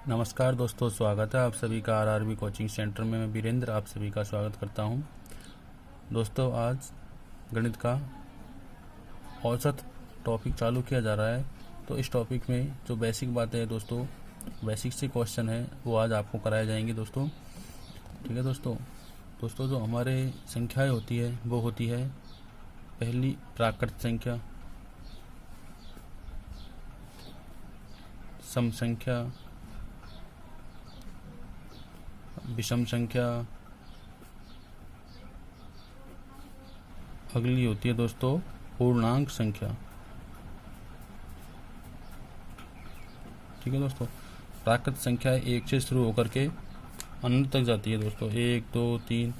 नमस्कार दोस्तों, स्वागत है आप सभी का आरआरबी कोचिंग सेंटर में। मैं वीरेंद्र आप सभी का स्वागत करता हूं। दोस्तों, आज गणित का औसत टॉपिक चालू किया जा रहा है। तो इस टॉपिक में जो बेसिक बातें हैं दोस्तों, बेसिक से क्वेश्चन है वो आज आपको कराए जाएंगे दोस्तों। ठीक है दोस्तों जो हमारे संख्याएं होती है वो होती है पहली प्राकृत संख्या, सम संख्या, विषम संख्या, अगली होती है दोस्तों पूर्णांक संख्या। ठीक है दोस्तों, प्राकृत संख्या एक से शुरू होकर के अनंत तक जाती है दोस्तों। 1 2 3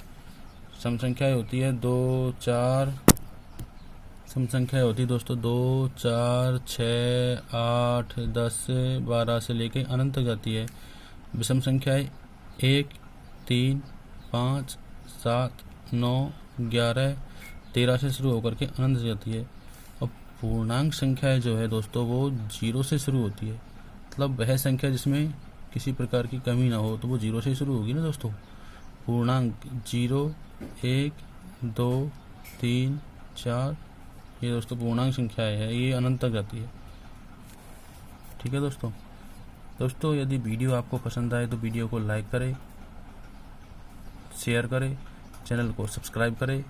सम संख्याएं होती है 2 4, सम संख्याएं होती है दोस्तों 2 4 6 8 10 12 से लेके अनंत तक जाती है। विषम संख्याएं 1 3 5 7 9 11 13 से शुरू होकर के अनंत जाती है। और पूर्णांक संख्याएं जो है दोस्तों वो 0 से शुरू होती है। मतलब वह संख्या जिसमें किसी प्रकार की कमी ना हो तो वो 0 से शुरू होगी ना दोस्तों। पूर्णांक 0 1 2 3 4 ये दोस्तों पूर्णांक संख्याएं है, ये अनंत तक जाती है। ठीक है दोस्तों यदि वीडियो आपको पसंद आए तो वीडियो को लाइक करें, शेयर करें, चैनल को सब्सक्राइब करें,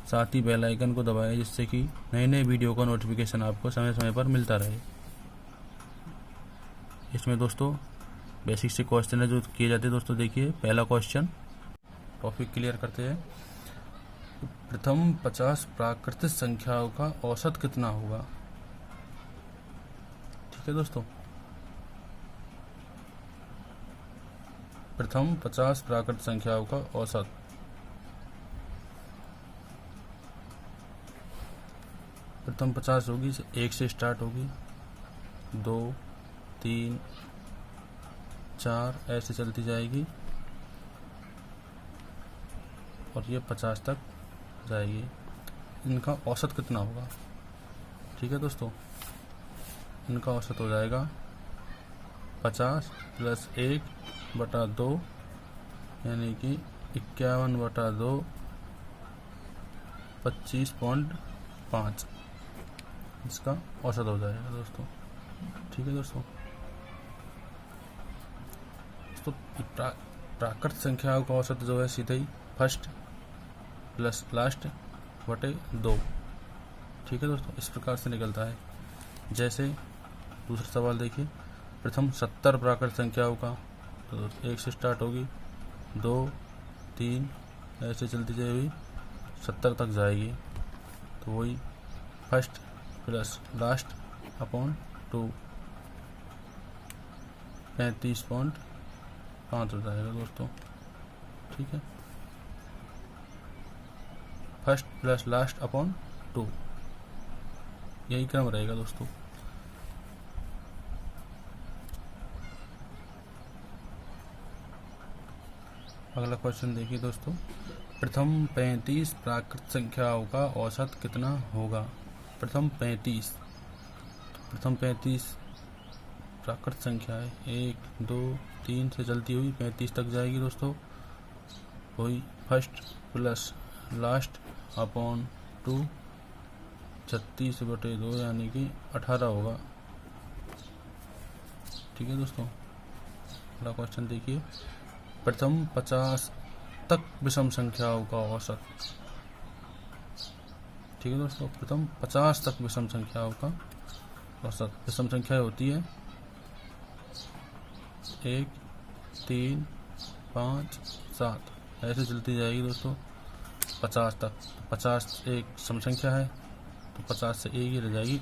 साथ ही बेल आइकन को दबाएं जिससे कि नए नए वीडियो का नोटिफिकेशन आपको समय समय पर मिलता रहे। इसमें दोस्तों बेसिक से क्वेश्चन है जो किए जाते हैं दोस्तों। देखिए पहला क्वेश्चन, टॉपिक क्लियर करते हैं। प्रथम 50 प्राकृतिक संख्याओं का औसत कितना होगा। ठीक है दोस्तों, प्रथम 50 प्राकृत संख्याओं का औसत। प्रथम 50 होगी 1 से स्टार्ट होगी, 2 3 4 ऐसे चलती जाएगी और ये 50 तक जाएगी। इनका औसत कितना होगा। ठीक है दोस्तों, इनका औसत हो जाएगा 50 + 1/2 यानी कि 51/2 25.5 इसका औसत हो जाएगा दोस्तों। ठीक है दोस्तों प्राकृत संख्याओं का औसत जो है सीधे ही फर्स्ट प्लस लास्ट बटे 2। ठीक है दोस्तों, इस प्रकार से निकलता है। जैसे दूसरा सवाल देखिए, प्रथम 70 प्राकृत संख्याओं का, तो 1 से स्टार्ट होगी, 2 3 ऐसे चलती जाएगी 70 तक जाएगी। तो वही फर्स्ट प्लस लास्ट अपॉन 2 35.5 हो जाएगा दोस्तों। ठीक है, फर्स्ट प्लस लास्ट अपॉन 2 यही क्रम रहेगा दोस्तों। अगला क्वेश्चन देखिए दोस्तों, प्रथम 35 प्राकृत संख्याओं का औसत कितना होगा। प्रथम 35 प्राकृत संख्या है 1 2 3 से चलती हुई 35 तक जाएगी दोस्तों। वही फर्स्ट प्लस लास्ट अपॉन 2 36/2 यानी कि 18 होगा। ठीक है दोस्तों, अगला क्वेश्चन देखिए, प्रथम 50 तक विषम संख्याओं का औसत। ठीक है दोस्तों, प्रथम 50 तक विषम संख्याओं का औसत। विषम संख्या होती है 1 3 5 7 ऐसे चलती जाएगी दोस्तों 50 तक। 50 एक सम संख्या है तो 50 से एक ही रह जाएगी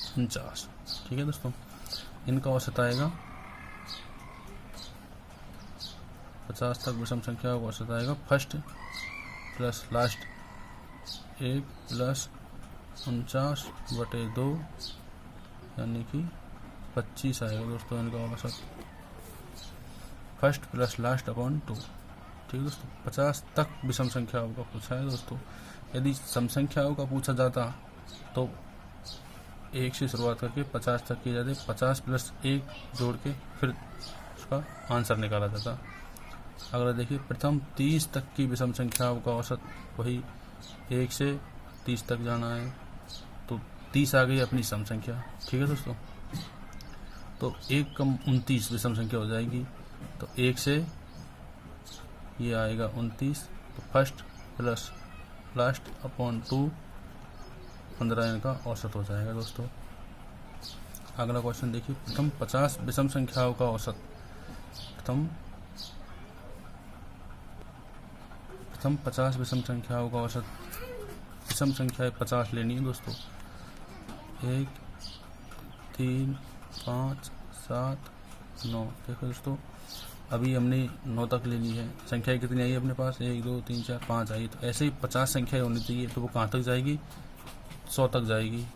49। ठीक है दोस्तों, इनका औसत आएगा 50 तक विषम संख्या का औसत आएगा फर्स्ट प्लस लास्ट 1 + 49/2 यानी कि 25 आएगा दोस्तों इनका औसत। First plus last upon 2। ठीक है दोस्तों, 50 तक विषम संख्याओं का पूछा है दोस्तों। यदि सम संख्याओं का पूछा जाता तो 1 से शुरुआत करके 50 तक की जाती है। 50 प्लस 1 जोड़ के फिर उसका आंसर निकाला जाता। अगला देखिए, प्रथम 30 तक की विषम संख्याओं का औसत, वही 1 से 30 तक जाना है, तो 30 आ गई अपनी सम संख्या। ठीक है दोस्तों, तो 1 कम 29 विषम संख्या हो जाएगी, तो 1 से ये आएगा 29, तो फर्स्ट प्लस लास्ट अपॉन 2 15 इनका औसत हो जाएगा दोस्तों। अगला क्वेश्चन देखिए, प्रथम 50 विषम संख्याओं का औसत। प्रथम 50 विषम संख्याओं का औसत, विषम संख्याएं 50 लेनी है दोस्तों। 1 3 5 7 9। देखो दोस्तों, अभी हमने 9 तक लेनी है। संख्याएं कितनी आई है अपने पास? 1 2 3 4 5 आई। तो ऐसे ही 50 संख्याएं होनी चाहिए, तो वो कहाँ तक जाएगी? 100 तक जाएगी।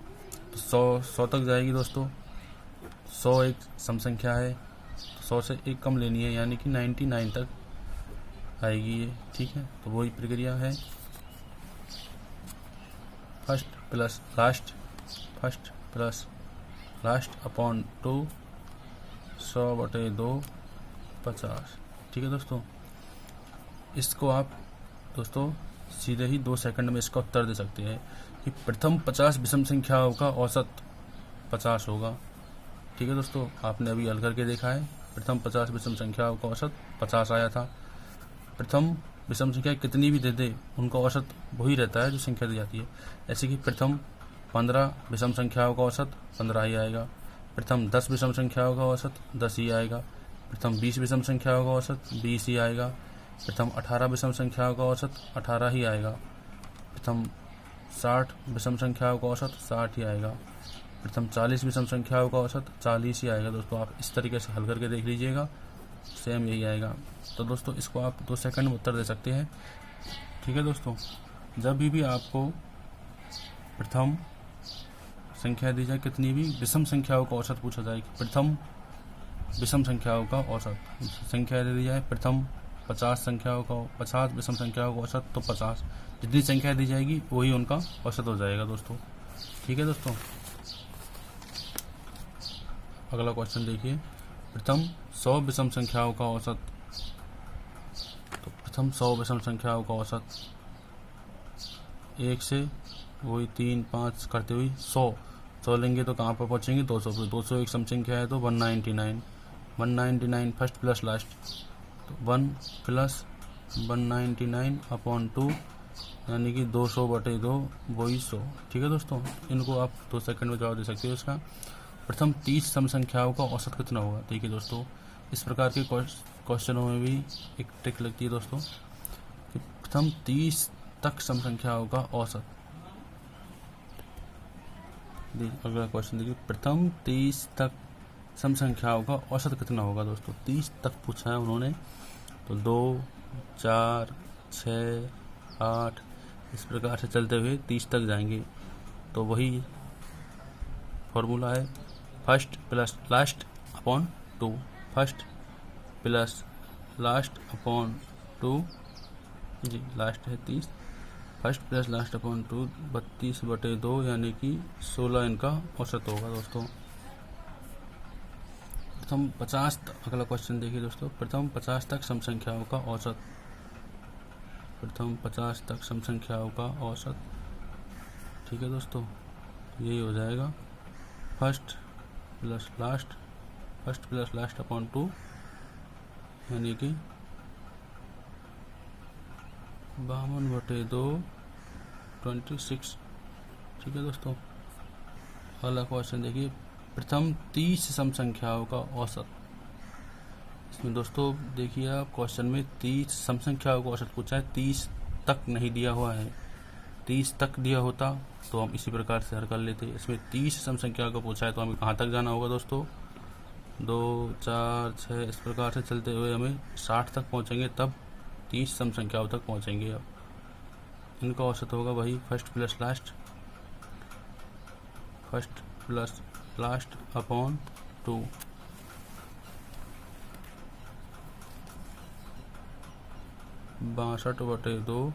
तो 100 तक जाएगी दोस्तों। 100 एक सम संख्या है, तो 100 से एक कम लेनी है, यानी कि 99 तक आएगी ये। ठीक है, तो वही प्रक्रिया है, फर्स्ट प्लस लास्ट अपॉन 2 100/2 50। ठीक है दोस्तों, इसको आप दोस्तों सीधे ही 2 सेकंड में इसका उत्तर दे सकते हैं कि प्रथम 50 विषम संख्याओं का औसत 50 होगा। ठीक है दोस्तों, आपने अभी हल करके देखा है, प्रथम 50 विषम संख्याओं का औसत 50 आया था। प्रथम विषम संख्या कितनी भी दे दे, उनका औसत वही रहता है जो संख्या दी जाती है। ऐसे कि प्रथम 15 विषम संख्याओं का औसत 15 ही आएगा। प्रथम 10 विषम संख्याओं का औसत 10 ही आएगा। प्रथम 20 विषम संख्याओं का औसत 20 ही आएगा। प्रथम 18 विषम संख्याओं का औसत 18 ही आएगा। प्रथम 60 विषम संख्याओं का औसत 60 ही आएगा। प्रथम 40 विषम संख्याओं का औसत 40 ही आएगा। दोस्तों आप इस तरीके से हल करके देख लीजिएगा, सेम यही आएगा। तो दोस्तों इसको आप 2 सेकंड में उत्तर दे सकते हैं। ठीक है दोस्तों, जब भी आपको प्रथम संख्या दी जाए, कितनी भी विषम संख्याओं का औसत पूछा जाए, प्रथम विषम संख्याओं का औसत संख्या दे दी जाए, प्रथम 50 विषम संख्याओं का औसत, तो 50 जितनी संख्या दी जाएगी वही उनका औसत हो जाएगा दोस्तों। ठीक है दोस्तों, अगला क्वेश्चन देखिए, प्रथम 100 विषम संख्याओं का औसत। तो प्रथम 100 विषम संख्याओं का औसत 1 से वही 3 5 करते हुए 100 लेंगे तो कहाँ पर पहुँचेंगे? 200 पर। 200 एक सम संख्या है, तो 199 फर्स्ट प्लस लास्ट, तो 1 प्लस 199 अपॉन 2, यानी कि 200/2 वही 100। ठीक है दोस्तों, इनको आप 2 सेकंड में जवाब दे सकते हो इसका। प्रथम 30 सम संख्याओं का औसत कितना होगा? देखिए दोस्तों, इस प्रकार के क्वेश्चनों में भी एक ट्रिक लगती है दोस्तों, कि प्रथम 30 तक सम संख्याओं का औसत। अगला क्वेश्चन देखिए, प्रथम 30 तक सम संख्याओं का औसत कितना होगा? दोस्तों 30 तक पूछा है उन्होंने, तो 2 4 6 8 इस प्रकार से चलते हुए 30 तक जाएंगे। तो वही फॉर्मूला है, first plus last upon 2, first plus last upon 2, जी लास्ट है 30, फर्स्ट प्लस लास्ट अपॉन 2 32/2, यानी कि 16 इनका औसत होगा दोस्तों। प्रथम 50 अगला क्वेश्चन देखिए दोस्तों, प्रथम 50 तक सम संख्याओं का औसत। प्रथम 50 तक सम संख्याओं का औसत। ठीक है दोस्तों, यही हो जाएगा, फर्स्ट प्लस लास्ट अपॉन 2, यानी कि 52/2 26। ठीक है दोस्तों, अगला क्वेश्चन देखिए, प्रथम 30 सम संख्याओं का औसत। इसमें दोस्तों देखिए आप, क्वेश्चन में 30 सम संख्याओं का औसत पूछा है, 30 तक नहीं दिया हुआ है। 30 तक दिया होता तो हम इसी प्रकार से हल कर लेते। इसमें 30 सम संख्या को पूछा है, तो हमें कहाँ तक जाना होगा दोस्तों? 2 4 6 इस प्रकार से चलते हुए हमें 60 तक पहुँचेंगे, तब 30 सम संख्याओं तक पहुँचेंगे। अब इनका औसत होगा वही फर्स्ट प्लस लास्ट अपॉन 2। 62/2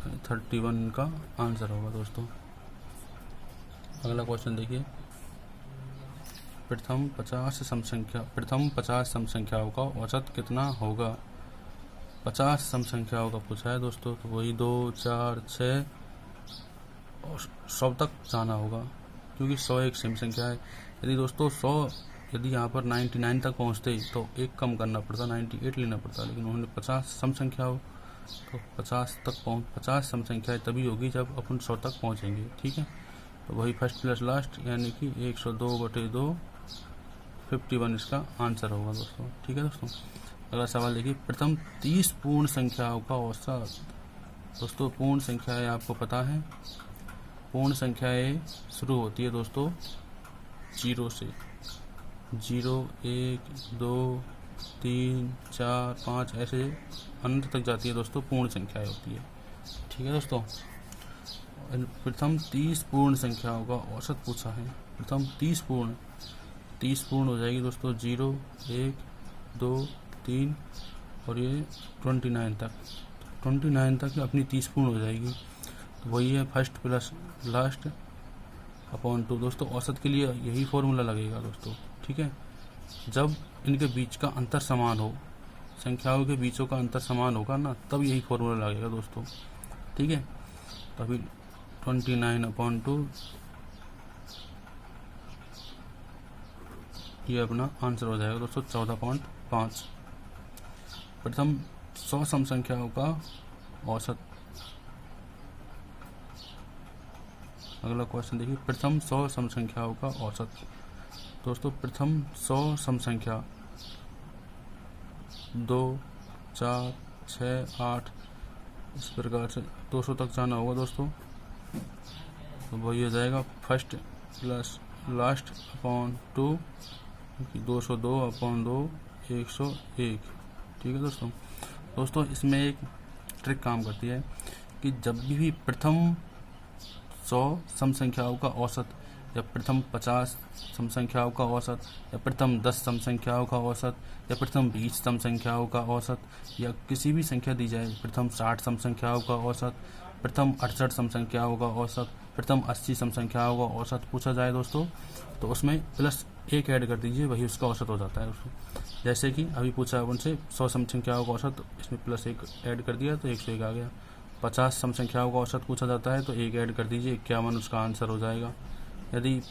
31 का आंसर होगा दोस्तों। अगला क्वेश्चन देखिए, प्रथम 50 सम संख्याओं का औसत कितना होगा। 50 सम संख्याओं का पूछा है दोस्तों, तो वही 2, 4, 6 और 100 तक जाना होगा, क्योंकि 100 एक सम संख्या है। यदि दोस्तों 100 यदि यहाँ पर 99 तक पहुँचते तो एक कम करना पड़ता, 98 लेना पड़ता, लेकिन उन्होंने 50 सम संख्या हो तो 50 सम संख्या तभी होगी जब अपन 100 तक पहुँचेंगे। ठीक है, तो वही फर्स्ट प्लस लास्ट यानी कि 102/2 51 इसका आंसर होगा दोस्तों। ठीक है दोस्तों, अगला सवाल देखिए, प्रथम 30 पूर्ण संख्याओं का औसत। दोस्तों पूर्ण संख्याएं आपको पता है, पूर्ण संख्याएं शुरू होती है दोस्तों 0 से, 0, 1, 2, 3, 4, 5 ऐसे अनंत तक जाती है दोस्तों, पूर्ण संख्याएं होती है। ठीक है दोस्तों, प्रथम 30 पूर्ण संख्याओं का औसत पूछा है। प्रथम 30 पूर्ण हो जाएगी दोस्तों 0, 1, 2, 3 और ये 29 तक अपनी 30 पूर्ण हो जाएगी। तो वही है फर्स्ट प्लस लास्ट अपॉन 2। दोस्तों औसत के लिए यही फॉर्मूला लगेगा दोस्तों। ठीक है, जब इनके बीच का अंतर समान हो, संख्याओं के बीचों का अंतर समान होगा ना, तब यही फॉर्मूला लगेगा दोस्तों। ठीक है, तो अभी 29/2 ये अपना आंसर हो जाएगा दोस्तों 14.5। प्रथम 100 सम संख्याओं का औसत। अगला क्वेश्चन देखिए, प्रथम 100 सम संख्याओं का औसत। दोस्तों प्रथम 100 सम संख्या 2, 4, 6, 8 इस प्रकार से 200 तक जाना होगा दोस्तों। तो वही हो जाएगा फर्स्ट प्लस लास्ट अपॉन 2, 202/2 101। ठीक है दोस्तों इसमें एक ट्रिक काम करती है कि जब भी प्रथम 100 सम संख्याओं का औसत या प्रथम 50 सम संख्याओं का औसत या प्रथम 10 सम संख्याओं का औसत या प्रथम 20 सम संख्याओं का औसत या किसी भी संख्या दी जाए, प्रथम 60 सम संख्याओं का औसत, प्रथम 68 सम संख्याओं का औसत, प्रथम 80 सम संख्याओं का औसत पूछा जाए दोस्तों, तो उसमें प्लस 1 ऐड कर दीजिए, वही उसका औसत हो जाता है दोस्तों। जैसे कि अभी पूछा है उनसे 100 सम संख्याओं का औसत, इसमें प्लस 1 ऐड कर दिया तो 101 आ गया। 50 सम संख्याओं का औसत पूछा जाता है तो 1 ऐड कर दीजिए, 51 उसका आंसर हो जाएगा। यदि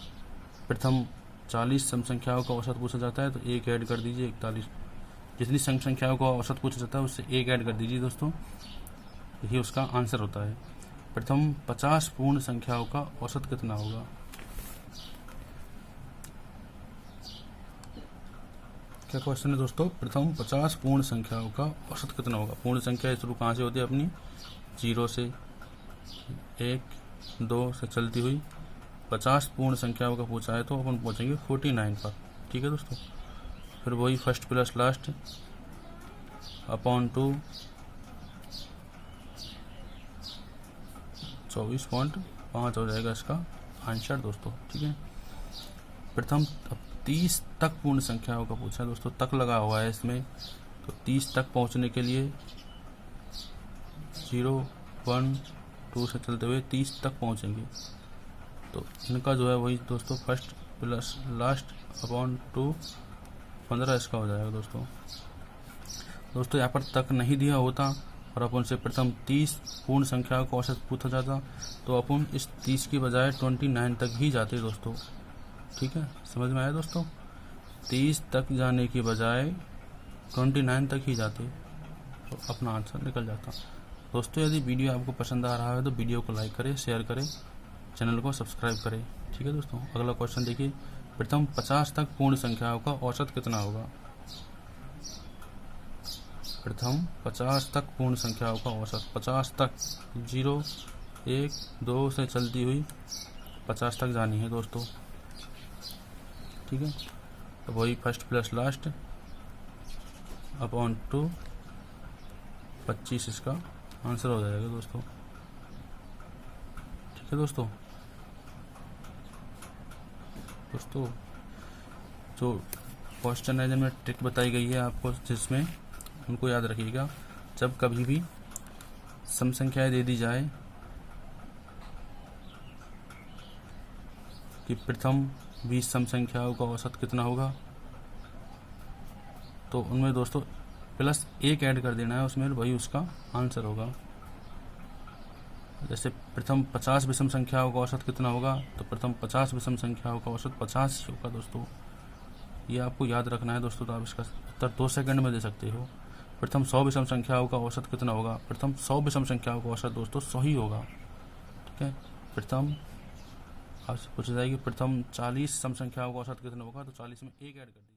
प्रथम 40 सम संख्याओं का औसत पूछा जाता है तो 1 ऐड कर दीजिए, 41। जितनी सम संख्याओं का औसत पूछा जाता है उससे 1 ऐड कर दीजिए दोस्तों, यही उसका आंसर होता है। प्रथम 50 पूर्ण संख्याओं का औसत कितना होगा। क्या क्वेश्चन है दोस्तों, प्रथम 50 पूर्ण संख्याओं का औसत कितना होगा। पूर्ण संख्या शुरू कहाँ से होती है अपनी, 0 से, 1, 2 से चलती हुई 50 पूर्ण संख्याओं का पूछा है तो अपन पहुंचेंगे 49 पर। ठीक है दोस्तों, फिर वही फर्स्ट प्लस लास्ट अपॉन 2 24.5 हो जाएगा इसका आंसर दोस्तों। ठीक है, प्रथम 30 तक पूर्ण संख्याओं का पूछा है दोस्तों, तक लगा हुआ है इसमें, तो 30 तक पहुंचने के लिए 0, 1, 2 से चलते हुए 30 तक पहुंचेंगे, तो इनका जो है वही दोस्तों फर्स्ट प्लस लास्ट अपॉन 2 15 इसका हो जाएगा दोस्तों यहाँ पर तक नहीं दिया होता और अपन से प्रथम 30 पूर्ण संख्याओं का औसत पूछा जाता तो अपन इस 30 की बजाय 29 तक ही जाते दोस्तों। ठीक है, समझ में आया दोस्तों, 30 तक जाने की बजाय 29 तक ही जाते तो अपना आंसर निकल जाता। दोस्तों यदि वीडियो आपको पसंद आ रहा है तो वीडियो को लाइक करें, शेयर करें, चैनल को सब्सक्राइब करें। ठीक है दोस्तों, अगला क्वेश्चन देखिए, प्रथम 50 तक पूर्ण संख्याओं का औसत कितना होगा। प्रथम 50 तक पूर्ण संख्याओं का औसत, 50 तक 0, 1, 2 से चलती हुई 50 तक जानी है दोस्तों। ठीक है, तो वही फर्स्ट प्लस लास्ट अपॉन 2 25 इसका आंसर हो जाएगा दोस्तों। ठीक है दोस्तों जो क्वेश्चन है जिनमें ट्रिक बताई गई है आपको, जिसमें उनको याद रखिएगा, जब कभी भी सम संख्याएं दे दी जाए कि प्रथम 20 सम संख्याओं का औसत कितना होगा, तो उनमें दोस्तों प्लस 1 ऐड कर देना है उसमें, वही उसका आंसर होगा। जैसे प्रथम 50 विषम संख्याओं का औसत कितना होगा, तो प्रथम 50 विषम संख्याओं का औसत 50 ही होगा दोस्तों। ये आपको याद रखना है दोस्तों। तो आप इसका उत्तर 2 सेकंड में दे सकते हो। प्रथम 100 विषम संख्याओं का औसत कितना होगा, प्रथम 100 विषम संख्याओं का औसत दोस्तों 100 ही होगा। ठीक है। प्रथम आपसे पूछा जाएगी प्रथम 40 सम संख्याओं का औसत कितना होगा, तो 40 में 1 ऐड कर दीजिए।